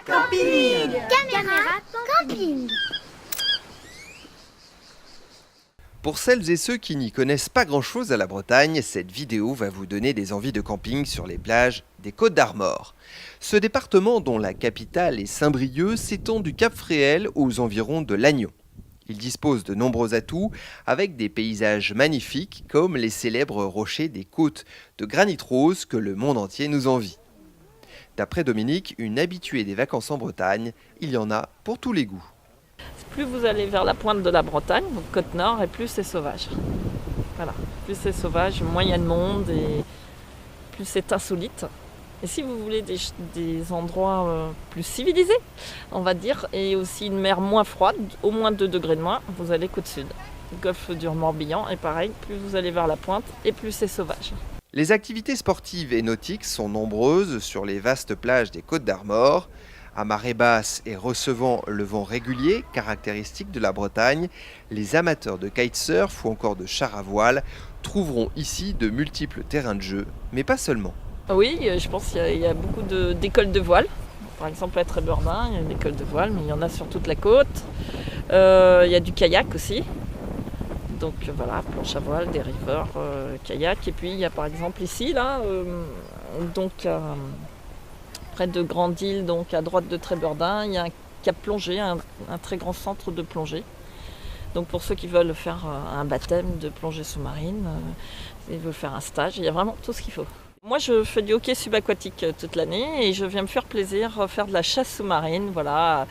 Camping. Caméra camping. Pour celles et ceux qui n'y connaissent pas grand-chose à la Bretagne, cette vidéo va vous donner des envies de camping sur les plages des Côtes-d'Armor. Ce département, dont la capitale est Saint-Brieuc, s'étend du Cap Fréhel aux environs de Lannion. Il dispose de nombreux atouts avec des paysages magnifiques comme les célèbres rochers des côtes de granit rose que le monde entier nous envie. D'après Dominique, une habituée des vacances en Bretagne, il y en a pour tous les goûts. Plus vous allez vers la pointe de la Bretagne, donc côte nord, et plus c'est sauvage. Voilà, plus c'est sauvage, moins il y a de monde et plus c'est insolite. Et si vous voulez des endroits plus civilisés, on va dire, et aussi une mer moins froide, au moins 2 degrés de moins, vous allez côte sud. Golfe du Morbihan, et pareil, plus vous allez vers la pointe et plus c'est sauvage. Les activités sportives et nautiques sont nombreuses sur les vastes plages des Côtes-d'Armor. À marée basse et recevant le vent régulier, caractéristique de la Bretagne, les amateurs de kitesurf ou encore de char à voile trouveront ici de multiples terrains de jeu, mais pas seulement. Oui, je pense qu'il y a beaucoup d'écoles de voile. Par exemple à Trébeurdin, il y a une école de voile, mais il y en a sur toute la côte. Il y a du kayak aussi. Donc voilà, planche à voile, dériveur, kayak. Et puis il y a par exemple ici, là, près de Grande-Île, donc à droite de Trébeurdin, il y a un cap plongée, un très grand centre de plongée. Donc pour ceux qui veulent faire un baptême de plongée sous-marine, ils veulent faire un stage, il y a vraiment tout ce qu'il faut. Moi je fais du hockey subaquatique toute l'année et je viens me faire plaisir, faire de la chasse sous-marine, voilà,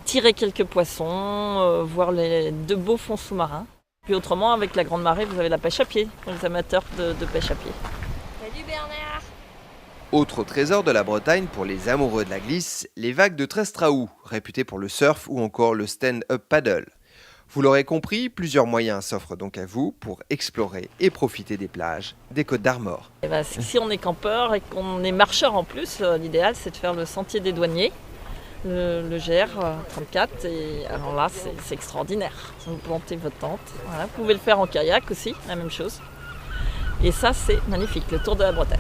tirer quelques poissons, voir de beaux fonds sous-marins. Puis autrement, avec la grande marée, vous avez la pêche à pied, pour les amateurs de pêche à pied. Salut Bernard. Autre trésor de la Bretagne pour les amoureux de la glisse, les vagues de Trestraou, réputées pour le surf ou encore le stand-up paddle. Vous l'aurez compris, plusieurs moyens s'offrent donc à vous pour explorer et profiter des plages des Côtes-d'Armor. Si on est campeur et qu'on est marcheur en plus, l'idéal c'est de faire le sentier des douaniers, le GR34, et alors là c'est extraordinaire. Vous plantez votre tente, voilà. Vous pouvez le faire en kayak aussi, la même chose. Et ça c'est magnifique, le tour de la Bretagne.